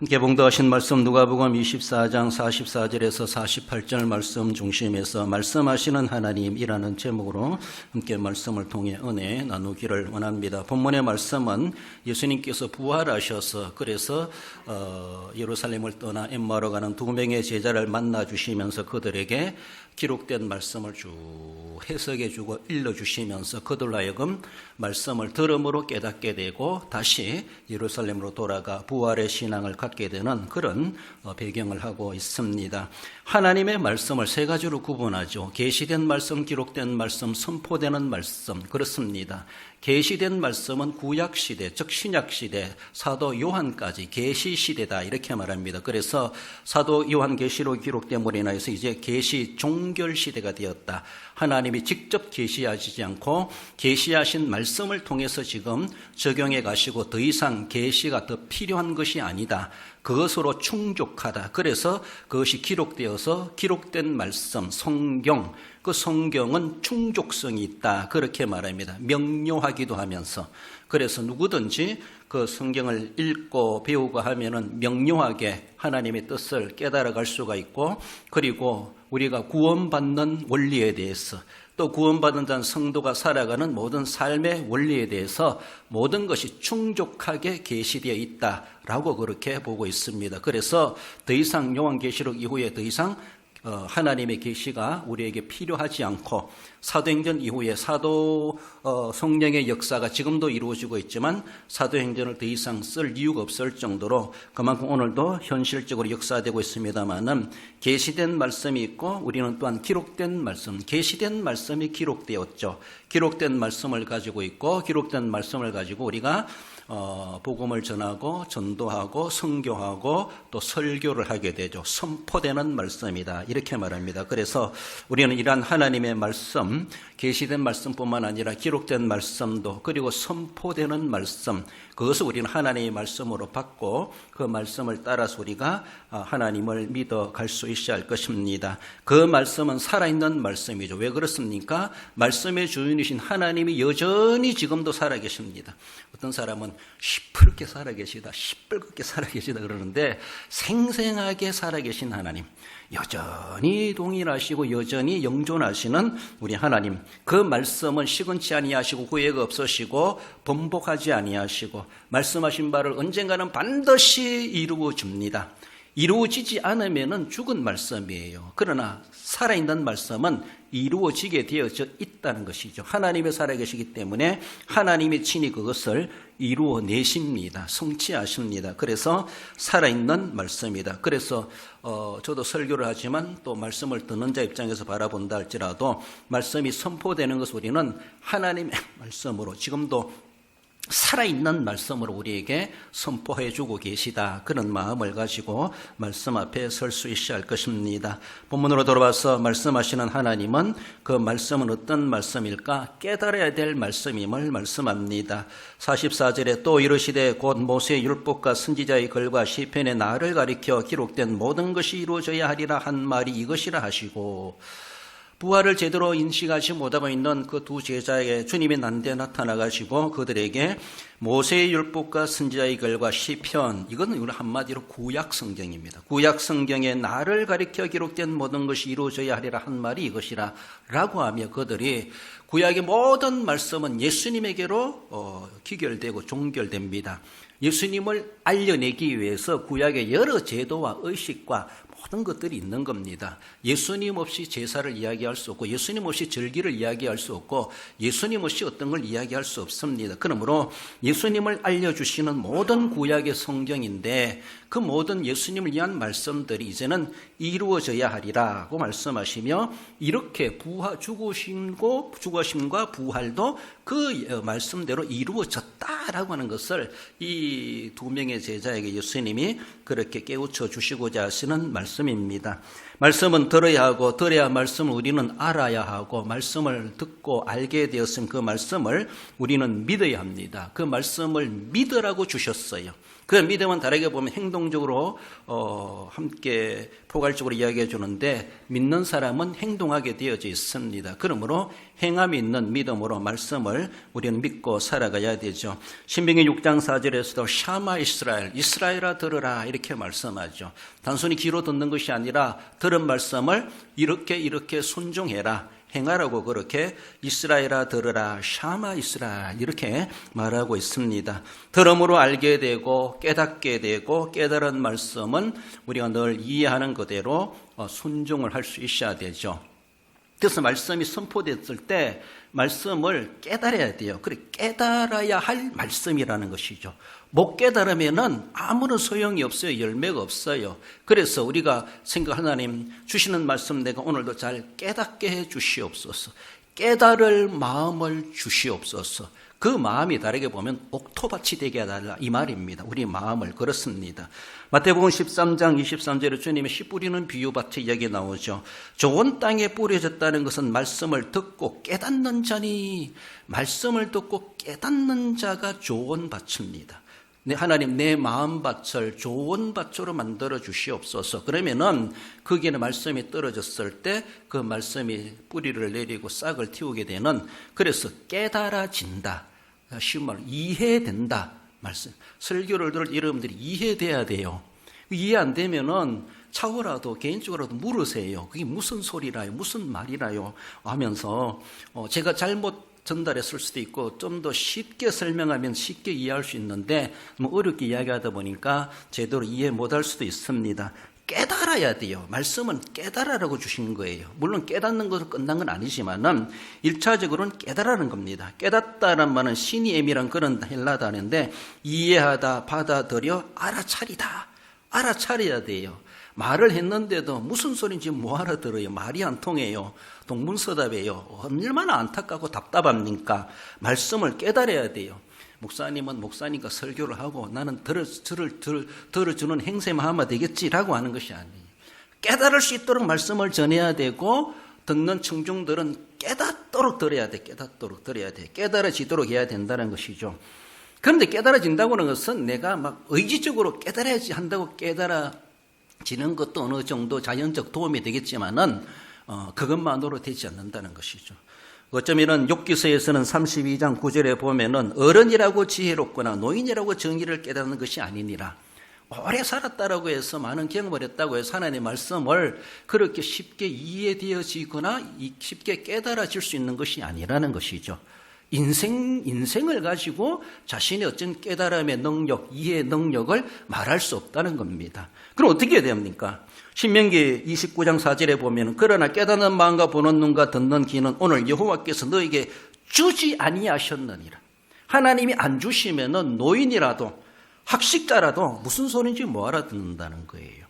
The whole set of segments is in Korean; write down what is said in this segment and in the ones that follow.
개봉도하신 말씀 누가복음 24장 44절에서 48절 말씀 중심에서 말씀하시는 하나님이라는 제목으로 함께 말씀을 통해 은혜 나누기를 원합니다. 본문의 말씀은 예수님께서 부활하셔서 그래서 예루살렘을 떠나 엠마오로 가는 두 명의 제자를 만나 주시면서 그들에게 기록된 말씀을 쭉 해석해 주고 일러주시면서 그들로 하여금 말씀을 들음으로 깨닫게 되고 다시 예루살렘으로 돌아가 부활의 신앙을 갖게 되는 그런 배경을 하고 있습니다. 하나님의 말씀을 세 가지로 구분하죠. 계시된 말씀, 기록된 말씀, 선포되는 말씀. 그렇습니다. 계시된 말씀은 구약시대, 즉 신약시대, 사도 요한까지 계시시대다 이렇게 말합니다. 그래서 사도 요한계시록 기록됨으로 인해서 이제 계시 종결시대가 되었다. 하나님이 직접 계시하시지 않고 계시하신 말씀을 통해서 지금 적용해 가시고 더 이상 계시가 더 필요한 것이 아니다. 그것으로 충족하다. 그래서 그것이 기록되어서 기록된 말씀, 성경, 그 성경은 충족성이 있다. 그렇게 말합니다. 명료하기도 하면서. 그래서 누구든지 그 성경을 읽고 배우고 하면은 명료하게 하나님의 뜻을 깨달아갈 수가 있고, 그리고 우리가 구원받는 원리에 대해서 또 구원받은 자는 성도가 살아가는 모든 삶의 원리에 대해서 모든 것이 충족하게 계시되어 있다라고 그렇게 보고 있습니다. 그래서 더 이상 요한계시록 이후에 더 이상 하나님의 계시가 우리에게 필요하지 않고 사도행전 이후에 사도 성령의 역사가 지금도 이루어지고 있지만 사도행전을 더 이상 쓸 이유가 없을 정도로 그만큼 오늘도 현실적으로 역사되고 있습니다만은 계시된 말씀이 있고 우리는 또한 기록된 말씀, 계시된 말씀이 기록되었죠. 기록된 말씀을 가지고 있고 기록된 말씀을 가지고 우리가 복음을 전하고 전도하고 선교하고 또 설교를 하게 되죠. 선포되는 말씀이다 이렇게 말합니다. 그래서 우리는 이러한 하나님의 말씀, 계시된 말씀뿐만 아니라 기록된 말씀도 그리고 선포되는 말씀, 그것을 우리는 하나님의 말씀으로 받고 그 말씀을 따라서 우리가 하나님을 믿어갈 수 있어야 할 것입니다. 그 말씀은 살아있는 말씀이죠. 왜 그렇습니까? 말씀의 주인이신 하나님이 여전히 지금도 살아계십니다. 어떤 사람은 시퍼렇게 살아계시다, 시뻘겋게 살아계시다 그러는데 생생하게 살아계신 하나님, 여전히 동일하시고 여전히 영존하시는 우리 하나님, 그 말씀은 시건치 아니하시고 후회가 없으시고 번복하지 아니하시고 말씀하신 바를 언젠가는 반드시 이루어 줍니다. 이루어지지 않으면 죽은 말씀이에요. 그러나 살아있는 말씀은 이루어지게 되어져 있다는 것이죠. 하나님이 살아계시기 때문에 하나님이 친히 그것을 이루어내십니다. 성취하십니다. 그래서 살아있는 말씀이다. 그래서 저도 설교를 하지만 또 말씀을 듣는 자 입장에서 바라본다 할지라도 말씀이 선포되는 것을 우리는 하나님의 말씀으로 지금도 살아있는 말씀으로 우리에게 선포해 주고 계시다. 그런 마음을 가지고 말씀 앞에 설 수 있어야 할 것입니다. 본문으로 돌아와서 말씀하시는 하나님은 그 말씀은 어떤 말씀일까? 깨달아야 될 말씀임을 말씀합니다. 44절에 또 이르시되 곧 모세의 율법과 선지자의 글과 시편의 나를 가리켜 기록된 모든 것이 이루어져야 하리라 한 말이 이것이라 하시고, 부활을 제대로 인식하지 못하고 있는 그 두 제자에게 주님이 난데 나타나가지고 그들에게 모세의 율법과 선지자의 글과 시편, 이거는 우리 한마디로 구약 성경입니다. 구약 성경에 나를 가리켜 기록된 모든 것이 이루어져야 하리라 한 말이 이것이라 라고 하며 그들이 구약의 모든 말씀은 예수님에게로 기결되고 종결됩니다. 예수님을 알려내기 위해서 구약의 여러 제도와 의식과 모든 것들이 있는 겁니다. 예수님 없이 제사를 이야기할 수 없고 예수님 없이 절기를 이야기할 수 없고 예수님 없이 어떤 걸 이야기할 수 없습니다. 그러므로 예수님을 알려주시는 모든 구약의 성경인데 그 모든 예수님을 위한 말씀들이 이제는 이루어져야 하리라고 말씀하시며 이렇게 죽으심과 부활도 그 말씀대로 이루어졌다라고 하는 것을 이 두 명의 제자에게 예수님이 그렇게 깨우쳐 주시고자 하시는 말씀 말씀입니다. 말씀은 들어야 하고 들어야 말씀을 우리는 알아야 하고 말씀을 듣고 알게 되었으면 그 말씀을 우리는 믿어야 합니다. 그 말씀을 믿으라고 주셨어요. 그 믿음은 다르게 보면 행동적으로 함께 포괄적으로 이야기해 주는데 믿는 사람은 행동하게 되어져 있습니다. 그러므로 행함이 있는 믿음으로 말씀을 우리는 믿고 살아가야 되죠. 신명기 6장 4절에서도 샤마 이스라엘, 이스라엘아 들으라 이렇게 말씀하죠. 단순히 귀로 듣는 것이 아니라 들은 말씀을 이렇게 순종해라. 행하라고 그렇게 이스라엘아 들으라 샤마 이스라엘 이렇게 말하고 있습니다. 들음으로 알게 되고 깨닫게 되고 깨달은 말씀은 우리가 늘 이해하는 그대로 순종을 할 수 있어야 되죠. 그래서 말씀이 선포됐을 때 말씀을 깨달아야 돼요. 그래 깨달아야 할 말씀이라는 것이죠. 못 깨달으면은 아무런 소용이 없어요. 열매가 없어요. 그래서 우리가 하나님 주시는 말씀 내가 오늘도 잘 깨닫게 해 주시옵소서. 깨달을 마음을 주시옵소서. 그 마음이 다르게 보면 옥토밭이 되게 해달라 이 말입니다. 우리 마음을 그렇습니다. 마태복음 13장 23절에 주님의 씨 뿌리는 비유밭의 이야기 나오죠. 좋은 땅에 뿌려졌다는 것은 말씀을 듣고 깨닫는 자니 말씀을 듣고 깨닫는 자가 좋은 밭입니다. 하나님 내 마음밭을 좋은 밭으로 만들어 주시옵소서. 그러면은 거기에는 말씀이 떨어졌을 때 그 말씀이 뿌리를 내리고 싹을 틔우게 되는, 그래서 깨달아진다. 쉬운 말로 이해된다. 말씀. 설교를 들을 여러분들이 이해돼야 돼요. 이해 안 되면은 차후라도 개인적으로도 물으세요. 그게 무슨 소리라요? 무슨 말이라요? 하면서 제가 잘못 전달했을 수도 있고 좀 더 쉽게 설명하면 쉽게 이해할 수 있는데 너무 어렵게 이야기하다 보니까 제대로 이해 못할 수도 있습니다. 깨달아야 돼요. 말씀은 깨달으라고 주신 거예요. 물론 깨닫는 것으로 끝난 건 아니지만은 1차적으로는 깨달으라는 겁니다. 깨닫다란 말은 시니엠이란 그런 헬라 단어인데 이해하다, 받아들여, 알아차리다. 알아차려야 돼요. 말을 했는데도 무슨 소리인지 못 알아들어요. 말이 안 통해요. 동문서답이에요. 얼마나 안타깝고 답답합니까? 말씀을 깨달아야 돼요. 목사님은 목사니까 설교를 하고 나는 들어주는 행세만 하면 되겠지라고 하는 것이 아니에요. 깨달을 수 있도록 말씀을 전해야 되고 듣는 청중들은 깨닫도록 들어야 돼. 깨닫도록 들어야 돼. 깨달아지도록 해야 된다는 것이죠. 그런데 깨달아진다고 하는 것은 내가 막 의지적으로 깨달아야지 한다고 깨달아지는 것도 어느 정도 자연적 도움이 되겠지만은 그것만으로 되지 않는다는 것이죠. 어쩌면은 욥기서에서는 32장 9절에 보면은 어른이라고 지혜롭거나 노인이라고 정의를 깨닫는 것이 아니니라. 오래 살았다라고 해서 많은 경험을 했다고 해서 하나님의 말씀을 그렇게 쉽게 이해되어지거나 쉽게 깨달아질 수 있는 것이 아니라는 것이죠. 인생을 가지고 자신의 어떤 깨달음의 능력, 이해 능력을 말할 수 없다는 겁니다. 그럼 어떻게 해야 됩니까? 신명기 29장 4절에 보면 그러나 깨닫는 마음과 보는 눈과 듣는 귀는 오늘 여호와께서 너에게 주지 아니하셨느니라. 하나님이 안 주시면은 노인이라도 학식자라도 무슨 소리인지 못 알아듣는다는 거예요.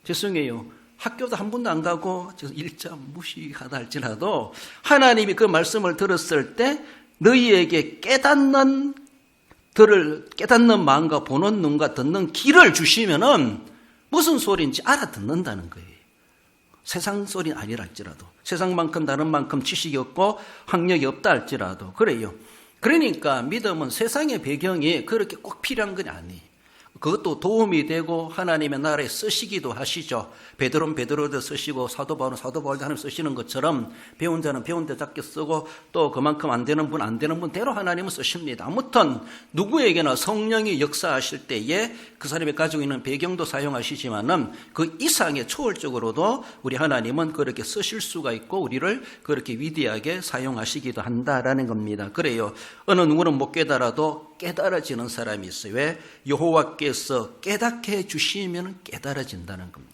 죄송해요. 학교도 한 번도 안 가고 일자 무시하다 할지라도 하나님이 그 말씀을 들었을 때 너희에게 깨닫는 마음과 보는 눈과 듣는 귀를 주시면은 무슨 소리인지 알아듣는다는 거예요. 세상 소리는 아니라 할지라도 세상만큼 다른 만큼 지식이 없고 학력이 없다 할지라도 그래요. 그러니까 믿음은 세상의 배경이 그렇게 꼭 필요한 건 아니에요. 그것도 도움이 되고 하나님의 나라에 쓰시기도 하시죠. 베드로는 베드로도 쓰시고 사도 바울은 사도 바울도 하나님 쓰시는 것처럼 배운 자는 배운 데 작게 쓰고 또 그만큼 안 되는 분대로 하나님은 쓰십니다. 아무튼 누구에게나 성령이 역사하실 때에 그 사람이 가지고 있는 배경도 사용하시지만은 그 이상의 초월적으로도 우리 하나님은 그렇게 쓰실 수가 있고 우리를 그렇게 위대하게 사용하시기도 한다라는 겁니다. 그래요. 어느 누구는 못 깨달아도 깨달아지는 사람이 있어요. 왜? 여호와께서 깨닫게 해주시면 깨달아진다는 겁니다.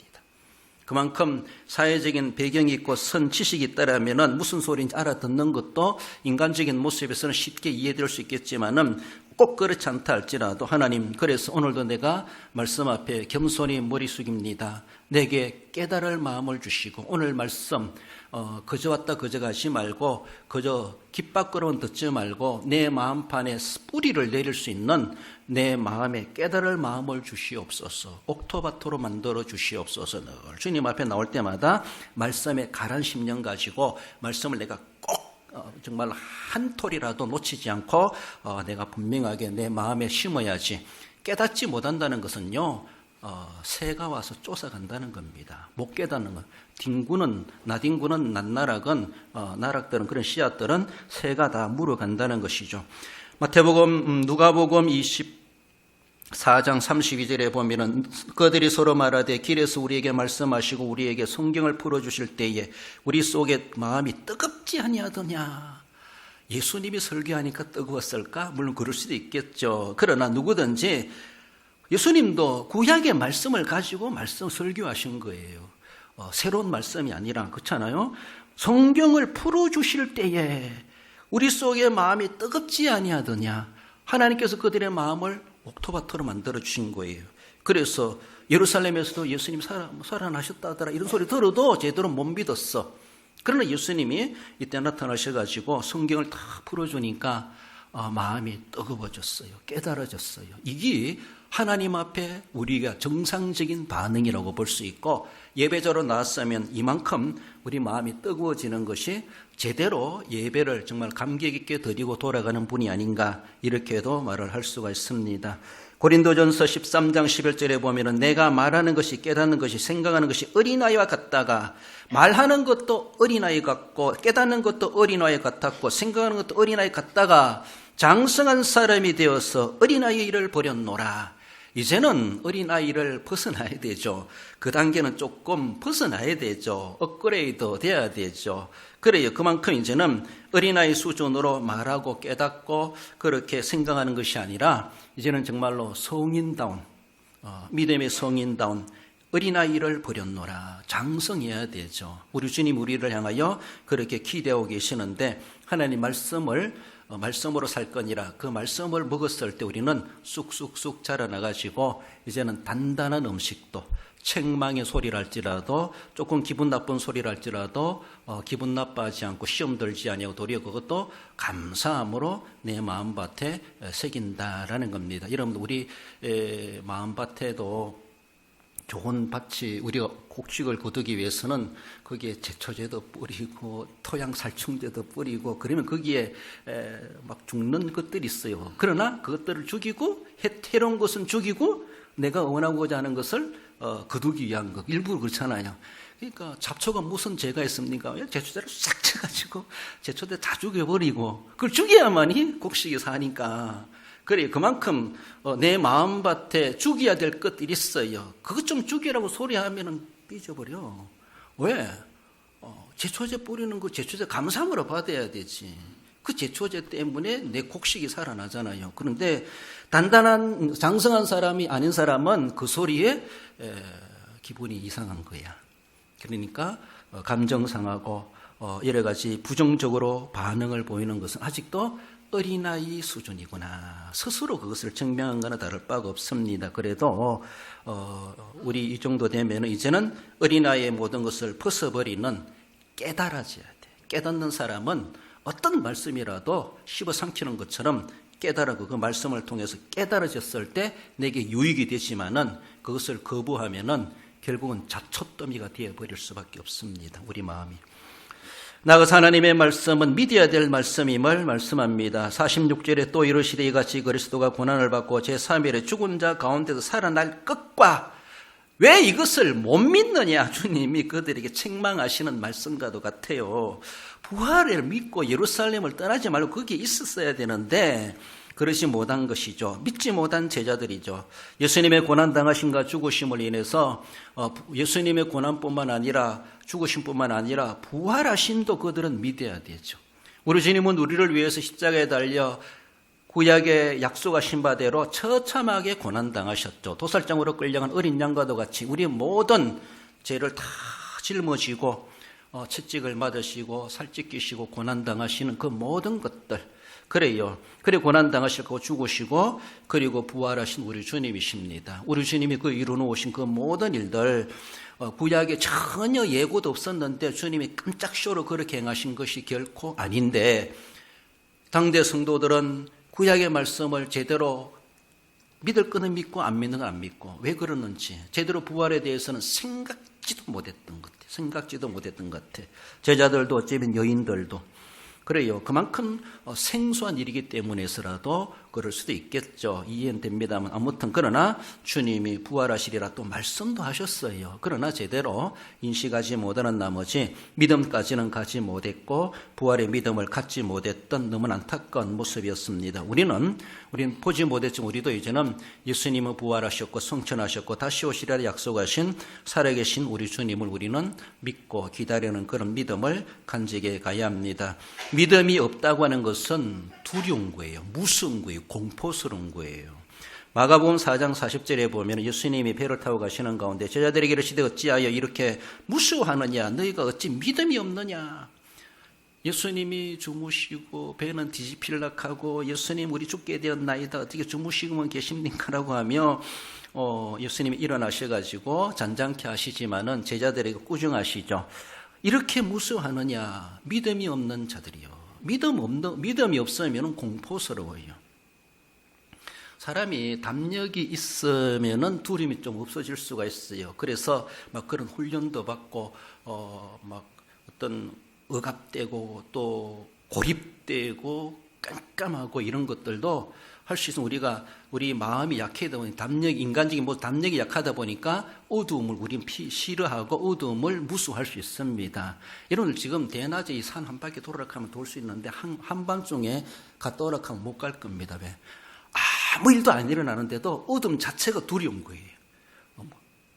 그만큼 사회적인 배경이 있고 선 지식이 있다라면 무슨 소리인지 알아듣는 것도 인간적인 모습에서는 쉽게 이해될 수 있겠지만은 꼭 그렇지 않다 할지라도 하나님, 그래서 오늘도 내가 말씀 앞에 겸손히 머리 숙입니다. 내게 깨달을 마음을 주시고 오늘 말씀 그저 왔다 그저 가지 말고 그저 깃밥그러운 듣지 말고 내 마음판에 뿌리를 내릴 수 있는 내 마음에 깨달을 마음을 주시옵소서. 옥토바토로 만들어 주시옵소서. 늘 주님 앞에 나올 때마다 말씀에 가란 심령 가지고 말씀을 내가 꼭 정말 한 톨이라도 놓치지 않고 내가 분명하게 내 마음에 심어야지. 깨닫지 못한다는 것은요, 새가 와서 쫓아간다는 겁니다. 못 깨닫는 것. 나뒹구는 낱나락은 나락들은 그런 씨앗들은 새가 다 물어간다는 것이죠. 마태복음, 누가복음 24장 32절에 보면은 그들이 서로 말하되 길에서 우리에게 말씀하시고 우리에게 성경을 풀어주실 때에 우리 속에 마음이 뜨겁지 아니하더냐. 예수님이 설교하니까 뜨거웠을까? 물론 그럴 수도 있겠죠. 그러나 누구든지 예수님도 구약의 말씀을 가지고 말씀 설교하신 거예요. 새로운 말씀이 아니라, 그렇잖아요. 성경을 풀어주실 때에 우리 속에 마음이 뜨겁지 아니하더냐. 하나님께서 그들의 마음을 옥토바토로 만들어 주신 거예요. 그래서 예루살렘에서도 예수님 살아나셨다더라 이런 소리 들어도 제대로 못 믿었어. 그러나 예수님이 이때 나타나셔가지고 성경을 다 풀어주니까 마음이 뜨거워졌어요. 깨달아졌어요. 이게 하나님 앞에 우리가 정상적인 반응이라고 볼 수 있고, 예배자로 나왔으면 이만큼 우리 마음이 뜨거워지는 것이 제대로 예배를 정말 감격 있게 드리고 돌아가는 분이 아닌가, 이렇게도 말을 할 수가 있습니다. 고린도전서 13장 11절에 보면은 내가 말하는 것이, 깨닫는 것이, 생각하는 것이 어린아이와 같다가, 말하는 것도 어린아이 같고 깨닫는 것도 어린아이 같았고 생각하는 것도 어린아이 같다가 장성한 사람이 되어서 어린아이의 일을 버렸노라. 이제는 어린아이를 벗어나야 되죠. 그 단계는 조금 벗어나야 되죠. 업그레이드 돼야 되죠. 그래요. 그만큼 이제는 어린아이 수준으로 말하고 깨닫고 그렇게 생각하는 것이 아니라 이제는 정말로 성인다운, 믿음의 성인다운 어린아이를 버렸노라. 장성해야 되죠. 우리 주님 우리를 향하여 그렇게 기대하고 계시는데, 하나님 말씀으로 살 거니라. 그 말씀을 먹었을 때 우리는 쑥쑥쑥 자라나가지고 이제는 단단한 음식도, 책망의 소리랄지라도, 조금 기분 나쁜 소리랄지라도 기분 나빠하지 않고 시험 들지 아니하고 도리어 그것도 감사함으로 내 마음밭에 새긴다라는 겁니다. 여러분, 우리 마음밭에도 좋은 밭이, 우리가 곡식을 거두기 위해서는 거기에 제초제도 뿌리고 토양 살충제도 뿌리고 그러면 거기에 막 죽는 것들이 있어요. 그러나 그것들을 죽이고 해로운 것은 죽이고 내가 원하고자 하는 것을 거두기 위한 것, 일부러 그렇잖아요. 그러니까 잡초가 무슨 죄가 있습니까? 제초제를 싹 쳐가지고 제초제 다 죽여버리고 그걸 죽여야만이 곡식이 사니까. 그래, 그만큼 내 마음밭에 죽여야 될 것들이 있어요. 그것 좀 죽이라고 소리하면은 삐져버려. 왜? 제초제 뿌리는 거 제초제 감사함으로 받아야 되지. 그 제초제 때문에 내 곡식이 살아나잖아요. 그런데 단단한 장성한 사람이 아닌 사람은 그 소리에 기분이 이상한 거야. 그러니까 감정 상하고 여러 가지 부정적으로 반응을 보이는 것은 아직도 어린아이 수준이구나. 스스로 그것을 증명한 것은 다를 바가 없습니다. 그래도 우리 이 정도 되면 이제는 어린아이의 모든 것을 벗어버리는 깨달아져야 돼. 깨닫는 사람은 어떤 말씀이라도 씹어삼키는 것처럼 깨달아고 그 말씀을 통해서 깨달아졌을 때 내게 유익이 되지만은 그것을 거부하면은 결국은 자초더미가 되어버릴 수밖에 없습니다. 우리 마음이. 나아가서 하나님의 말씀은 믿어야 될 말씀임을 말씀합니다. 46절에 또 이르시되 이같이 그리스도가 고난을 받고 제3일에 죽은 자 가운데서 살아날 것과 왜 이것을 못 믿느냐. 주님이 그들에게 책망하시는 말씀과도 같아요. 부활을 믿고 예루살렘을 떠나지 말고 거기에 있었어야 되는데 그러지 못한 것이죠. 믿지 못한 제자들이죠. 예수님의 고난당하심과 죽으심을 인해서 예수님의 고난뿐만 아니라 죽으심뿐만 아니라 부활하심도 그들은 믿어야 되죠. 우리 주님은 우리를 위해서 십자가에 달려 구약의 약속하신 바대로 처참하게 고난당하셨죠. 도살장으로 끌려간 어린 양과도 같이 우리의 모든 죄를 다 짊어지고 채찍을 맞으시고 살찌끼시고 고난당하시는 그 모든 것들, 그래요. 그리고 고난당하시고 죽으시고 그리고 부활하신 우리 주님이십니다. 우리 주님이 그 이루어놓으신 그 모든 일들 구약에 전혀 예고도 없었는데 주님이 깜짝쇼로 그렇게 행하신 것이 결코 아닌데 당대 성도들은 구약의 말씀을 제대로 믿을 거는 믿고 안 믿는 건 안 믿고 왜 그러는지 제대로 부활에 대해서는 생각지도 못했던 것 같아. 제자들도 어쩌면 여인들도 그래요. 그만큼 생소한 일이기 때문에서라도 그럴 수도 있겠죠. 이해는 됩니다만 아무튼 그러나 주님이 부활하시리라 또 말씀도 하셨어요. 그러나 제대로 인식하지 못하는 나머지 믿음까지는 가지 못했고 부활의 믿음을 갖지 못했던 너무 안타까운 모습이었습니다. 우리는 보지 못했지만 우리도 이제는 예수님은 부활하셨고 성천하셨고 다시 오시리라 약속하신 살아계신 우리 주님을 우리는 믿고 기다리는 그런 믿음을 간직해 가야 합니다. 믿음이 없다고 하는 것은 두려운 거예요. 무서운 거예요. 공포스러운 거예요. 마가복음 4장 40절에 보면 예수님이 배를 타고 가시는 가운데 제자들에게 이르시되 어찌하여 이렇게 무서워하느냐 너희가 어찌 믿음이 없느냐. 예수님이 주무시고 배는 뒤집힐락하고 예수님 우리 죽게 되었나이다 어떻게 주무시고만 계십니까라고 하며 예수님이 일어나셔가지고 잔잔케 하시지만은 제자들에게 꾸중하시죠. 이렇게 무서워하느냐. 믿음이 없는 자들이요. 믿음이 없으면 공포스러워요. 사람이 담력이 있으면은 두려움이 좀 없어질 수가 있어요. 그래서 막 그런 훈련도 받고 막 어떤 억압되고 또 고립되고 깜깜하고 이런 것들도 할 수 있으면 우리 마음이 약하다 보니까 인간적인 담력이 약하다 보니까 어두움을 우리는 싫어하고 어두움을 무수할 수 있습니다. 여러분들 지금 대낮에 이 산 한 바퀴 돌아가면 돌 수 있는데 한밤중에 갔다 오락하면 못 갈 겁니다. 왜? 아무 일도 안 일어나는데도 어둠 자체가 두려운 거예요.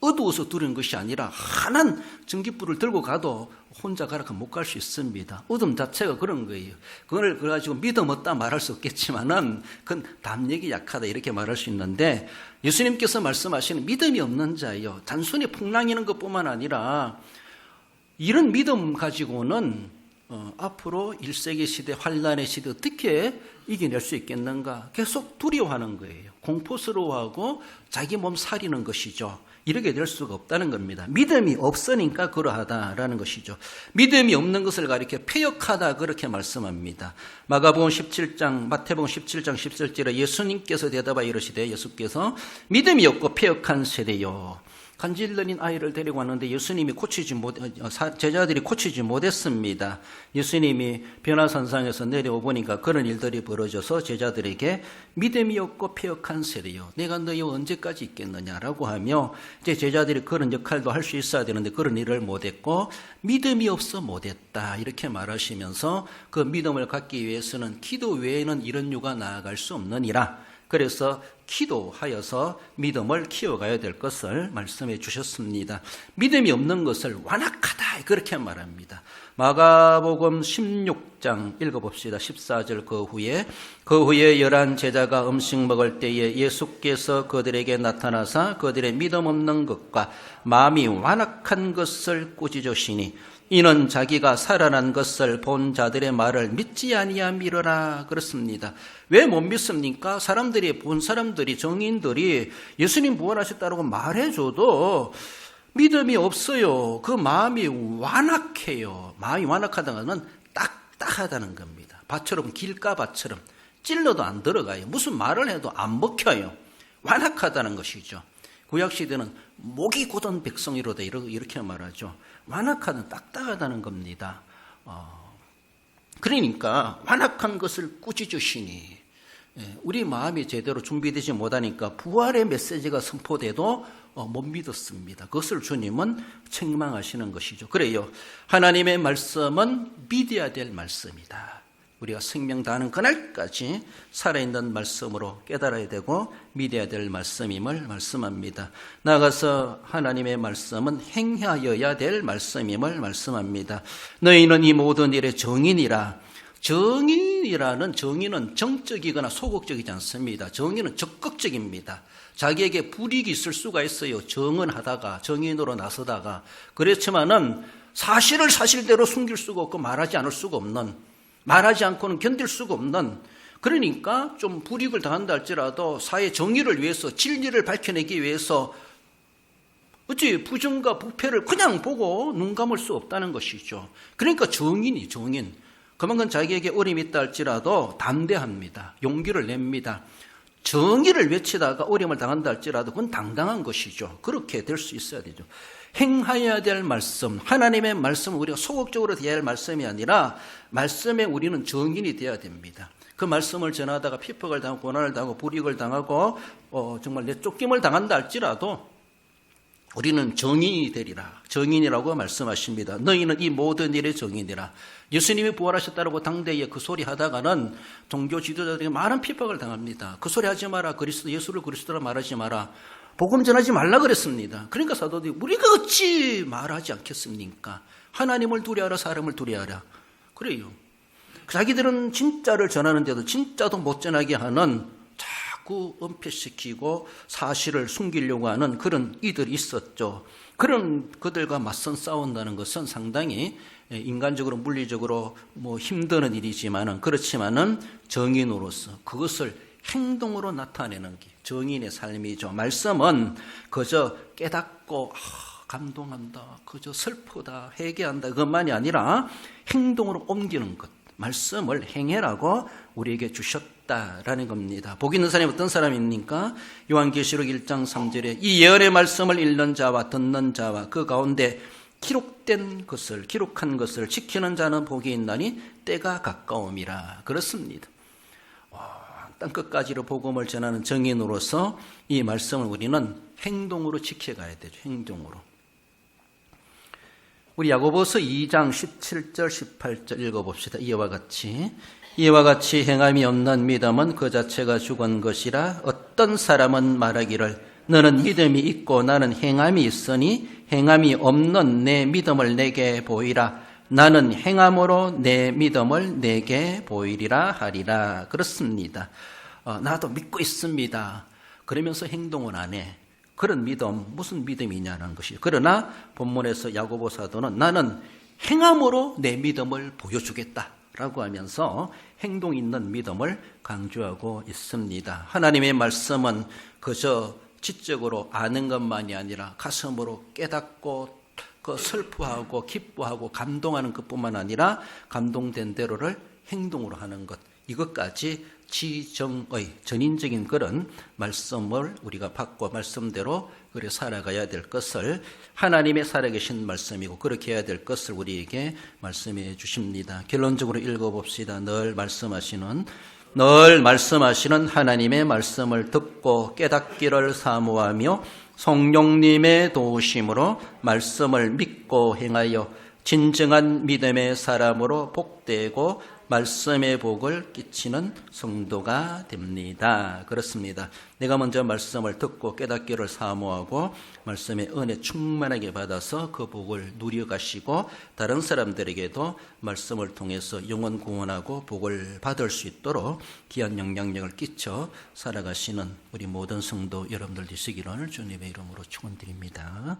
어두워서 두려운 것이 아니라 환한 전깃불을 들고 가도 혼자 가라고 못 갈 수 있습니다. 어둠 자체가 그런 거예요. 그걸 그래가지고 믿음 없다 말할 수 없겠지만은 그건 담력이 약하다 이렇게 말할 수 있는데 예수님께서 말씀하시는 믿음이 없는 자예요. 단순히 풍랑이는 것뿐만 아니라 이런 믿음 가지고는 앞으로 1세기 시대 환란의 시대 어떻게 이겨낼 수 있겠는가 계속 두려워하는 거예요. 공포스러워하고 자기 몸 사리는 것이죠. 이렇게 될 수가 없다는 겁니다. 믿음이 없으니까 그러하다라는 것이죠. 믿음이 없는 것을 가리켜 패역하다 그렇게 말씀합니다. 마태복음 17장 17절에 예수님께서 대답하여 이르시되 예수께서 믿음이 없고 패역한 세대요. 간질러린 아이를 데리고 왔는데 제자들이 고치지 못했습니다. 예수님이 변화산상에서 내려오보니까 그런 일들이 벌어져서 제자들에게 믿음이 없고 패역한 세대요. 내가 너희 언제까지 있겠느냐라고 하며 이제 제자들이 그런 역할도 할 수 있어야 되는데 그런 일을 못했고 믿음이 없어 못했다 이렇게 말하시면서 그 믿음을 갖기 위해서는 기도 외에는 이런 유가 나아갈 수 없느니라. 그래서 기도하여서 믿음을 키워가야 될 것을 말씀해 주셨습니다. 믿음이 없는 것을 완악하다 그렇게 말합니다. 마가복음 16장 읽어봅시다. 14절 그 후에 11 제자가 음식 먹을 때에 예수께서 그들에게 나타나사 그들의 믿음 없는 것과 마음이 완악한 것을 꾸짖으시니 이는 자기가 살아난 것을 본 자들의 말을 믿지 아니함이로라 그렇습니다. 왜 못 믿습니까? 본 사람들이 정인들이 예수님 부활하셨다고 말해줘도 믿음이 없어요. 그 마음이 완악해요. 마음이 완악하다는 것은 딱딱하다는 겁니다. 밭처럼 길가밭처럼 찔러도 안 들어가요. 무슨 말을 해도 안 먹혀요. 완악하다는 것이죠. 구약시대는 목이 곧은 백성이로다 이렇게 말하죠. 완악하다는 딱딱하다는 겁니다. 그러니까 완악한 것을 꾸짖으시니 우리 마음이 제대로 준비되지 못하니까 부활의 메시지가 선포돼도 못 믿었습니다. 그것을 주님은 책망하시는 것이죠. 그래요. 하나님의 말씀은 믿어야 될 말씀이다. 우리가 생명 다하는 그날까지 살아있는 말씀으로 깨달아야 되고 믿어야 될 말씀임을 말씀합니다. 나아가서 하나님의 말씀은 행하여야 될 말씀임을 말씀합니다. 너희는 이 모든 일의 정인이라. 정인은 정적이거나 소극적이지 않습니다. 정인은 적극적입니다. 자기에게 불이익이 있을 수가 있어요. 정언하다가 정인으로 나서다가. 그렇지만은 사실을 사실대로 숨길 수가 없고 말하지 않을 수가 없는, 말하지 않고는 견딜 수가 없는 그러니까 좀 불이익을 당한다 할지라도 사회 정의를 위해서 진리를 밝혀내기 위해서 어찌 부정과 부패를 그냥 보고 눈 감을 수 없다는 것이죠. 그러니까 정인이 정인. 그만큼 자기에게 어려움이 있다 할지라도 담대합니다. 용기를 냅니다. 정의를 외치다가 어려움을 당한다 할지라도 그건 당당한 것이죠. 그렇게 될 수 있어야 되죠. 행하여야 될 말씀, 하나님의 말씀은 우리가 소극적으로 대해야 할 말씀이 아니라 말씀에 우리는 정인이 되어야 됩니다. 그 말씀을 전하다가 핍박을 당하고 고난을 당하고 불이익을 당하고 정말 내쫓김을 당한다 할지라도 우리는 정인이 되리라. 정인이라고 말씀하십니다. 너희는 이 모든 일의 정인이라. 예수님이 부활하셨다고 당대에 그 소리 하다가는 종교 지도자들에게 많은 핍박을 당합니다. 그 소리 하지 마라. 예수를 그리스도라 말하지 마라. 복음 전하지 말라 그랬습니다. 그러니까 사도들이 우리가 어찌 말하지 않겠습니까? 하나님을 두려워하라, 사람을 두려워하라. 그래요. 자기들은 진짜를 전하는데도 진짜도 못 전하게 하는 자꾸 은폐시키고 사실을 숨기려고 하는 그런 이들이 있었죠. 그런 그들과 맞선 싸운다는 것은 상당히 인간적으로 물리적으로 힘드는 일이지만은 그렇지만은 정인으로서 그것을 행동으로 나타내는 게 정인의 삶이죠. 말씀은 그저 깨닫고 감동한다, 그저 슬프다, 회개한다 그것만이 아니라 행동으로 옮기는 것. 말씀을 행해라고 우리에게 주셨다라는 겁니다. 복 있는 사람이 어떤 사람입니까? 요한계시록 1장 3절에 이 예언의 말씀을 읽는 자와 듣는 자와 그 가운데 기록한 것을 지키는 자는 복이 있나니 때가 가까움이라. 그렇습니다. 땅끝까지로 복음을 전하는 정인으로서 이 말씀을 우리는 행동으로 지켜가야 되죠. 행동으로. 우리 야고보서 2장 17절 18절 읽어봅시다. 이와 같이 행함이 없는 믿음은 그 자체가 죽은 것이라. 어떤 사람은 말하기를 너는 믿음이 있고 나는 행함이 있으니 행함이 없는 내 믿음을 내게 보이라. 나는 행함으로 내 믿음을 내게 보이리라 하리라. 그렇습니다. 나도 믿고 있습니다. 그러면서 행동은 안 해. 그런 믿음, 무슨 믿음이냐는 것이. 그러나 본문에서 야고보 사도는 나는 행함으로 내 믿음을 보여주겠다라고 하면서 행동 있는 믿음을 강조하고 있습니다. 하나님의 말씀은 그저 지적으로 아는 것만이 아니라 가슴으로 깨닫고 슬퍼하고 기뻐하고 감동하는 것뿐만 아니라 감동된 대로를 행동으로 하는 것. 이것까지 지정의 전인적인 그런 말씀을 우리가 받고 말씀대로 그래 살아가야 될 것을 하나님의 살아계신 말씀이고 그렇게 해야 될 것을 우리에게 말씀해 주십니다. 결론적으로 읽어봅시다. 늘 말씀하시는 하나님의 말씀을 듣고 깨닫기를 사모하며 성령님의 도우심으로 말씀을 믿고 행하여 진정한 믿음의 사람으로 복되고 말씀의 복을 끼치는 성도가 됩니다. 그렇습니다. 내가 먼저 말씀을 듣고 깨닫기를 사모하고 말씀의 은혜 충만하게 받아서 그 복을 누려가시고 다른 사람들에게도 말씀을 통해서 영혼 구원하고 복을 받을 수 있도록 귀한 영향력을 끼쳐 살아가시는 우리 모든 성도 여러분들 되시기를 주님의 이름으로 축원드립니다.